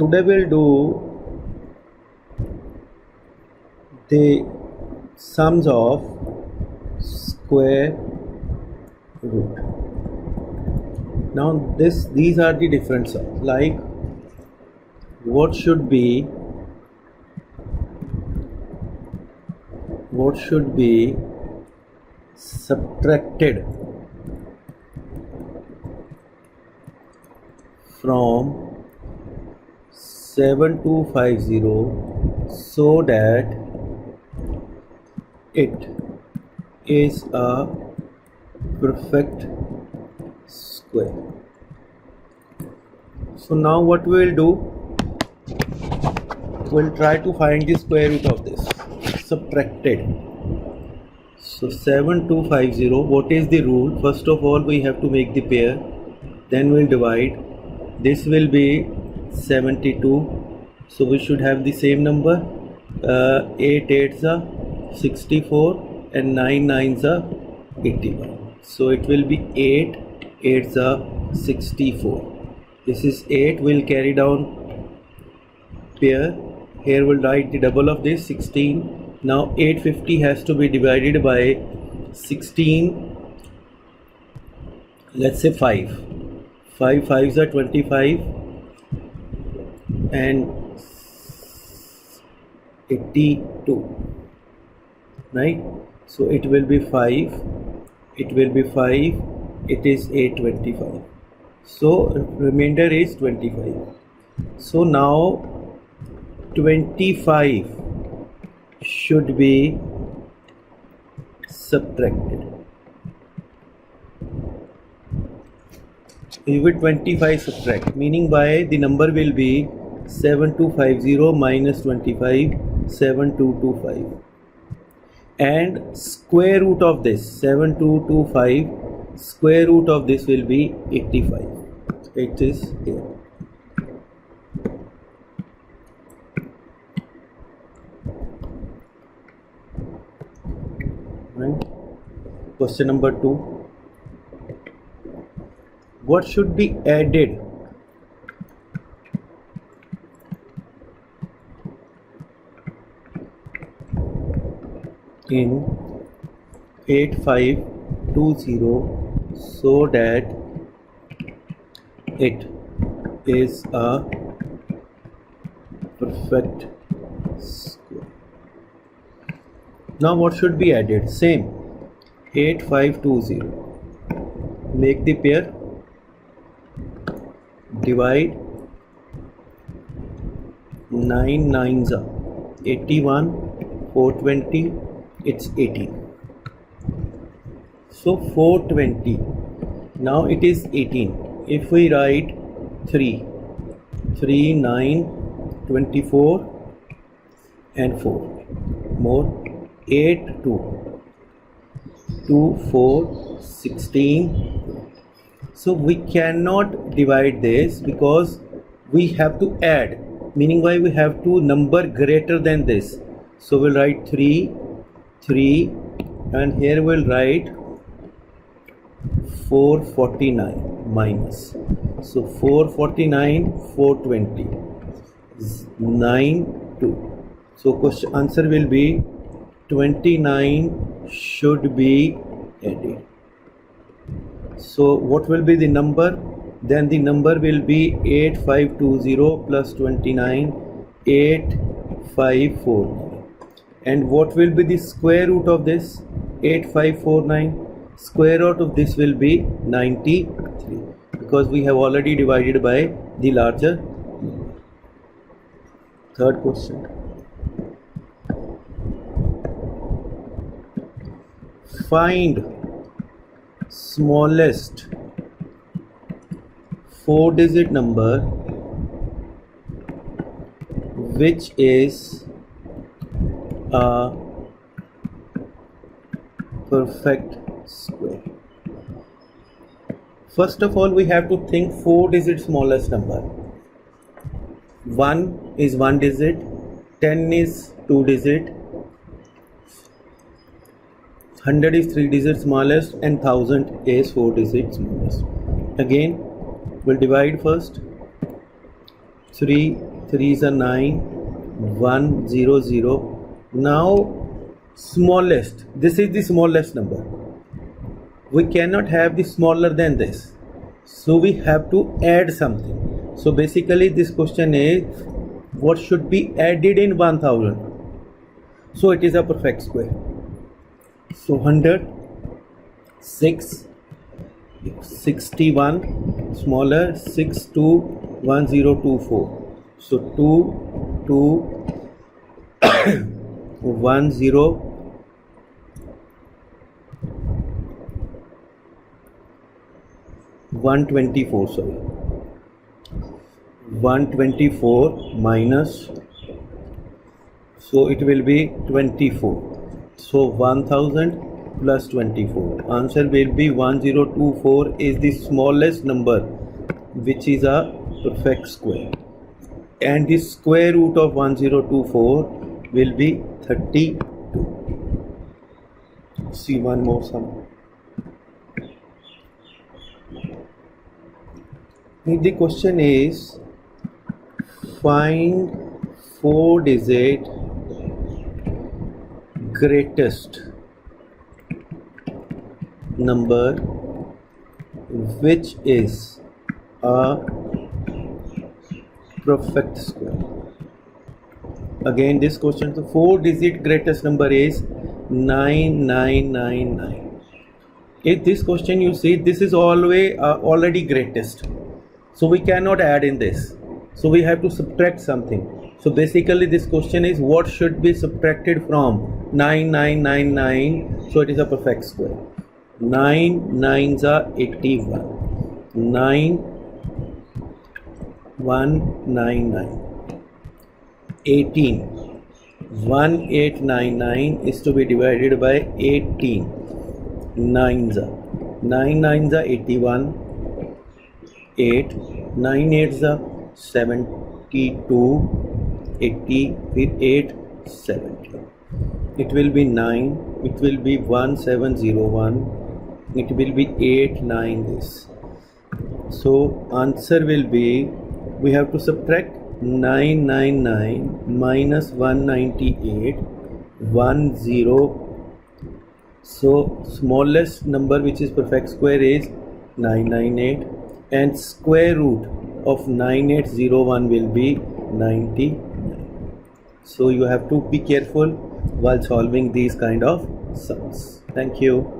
Today we'll do the sums of square root. Now these are the different sums, like what should be subtracted from 7250 so that it is a perfect square. So now what we will do, we'll try to find the square root of this subtracted. So 7250, what is the rule? First of all, we have to make the pair, then we'll divide. This will be 72, so we should have the same number. 8 8s are 64 and 9 9s are 81, so it will be 8 8s are 64. This is 8, will carry down pair. Here we'll write the double of this, 16. Now 850 has to be divided by 16, let's say 5 5s are 25 and 82, right? So it will be 5, it is 825, so remainder is 25. So now 25 should be subtracted. You will 25 subtract, meaning by the number will be 7250 minus 25, 7225, and square root of this 7225, square root of this will be 85. It is here. Right. Question number 2. What should be added in 8520 so that it is a perfect square? Now what should be added? Same, 8520, make the pair, divide, 9 9s are 81, 420, it's 18. So 420, now it is 18. If we write 3 9 24 and 4 more, 8 2 4 16. So we cannot divide this because we have to add, meaning why we have to number greater than this. So we'll write 3 and here we'll write 449 minus. So 449, 420, 9 2. So question answer will be 29 should be added. So what will be the number? Then the number will be 8520 plus 29, 8549. And what will be the square root of this? 8549. Square root of this will be 93, because we have already divided by the larger number. Third question. Find smallest 4-digit number which is a perfect square. First of all, we have to think 4-digit smallest number. 1 is 1 digit, 10 is 2 digit, 100 is 3 digit smallest, and 1000 is 4 digit smallest. Again, we'll divide first. 3 3s are 9, 1 0 0. Now smallest, this is the smallest number. We cannot have the smaller than this, so we have to add something. So basically this question is what should be added in 1000. So it is a perfect square. So 100, 6, 61, smaller, 6 2 1 0 2 4. So 2 2 1 0 124, sorry, 124 minus, so it will be 24. So 1000 plus 24, answer will be 1024 is the smallest number which is a perfect square, and the square root of 1024 will be 32. See one more sum. The question is find 4-digit greatest number which is a perfect square. Again this question, the 4-digit greatest number is 9999. If this question you see, this is always already greatest, so we cannot add in this, so we have to subtract something. So basically this question is what should be subtracted from 9999, so it is a perfect square. 9 9s are 81, 9 199, 18, 1899 is to be divided by 18, 9s are 9 9s are 81, 8 9 8s are 72, 80 with 8 70. It will be 9, it will be 1701, it will be 8 9 this. So answer will be, we have to subtract 999 minus 198, 10. So smallest number which is perfect square is 998, and square root of 9801 will be 99. So you have to be careful while solving these kind of sums. Thank you.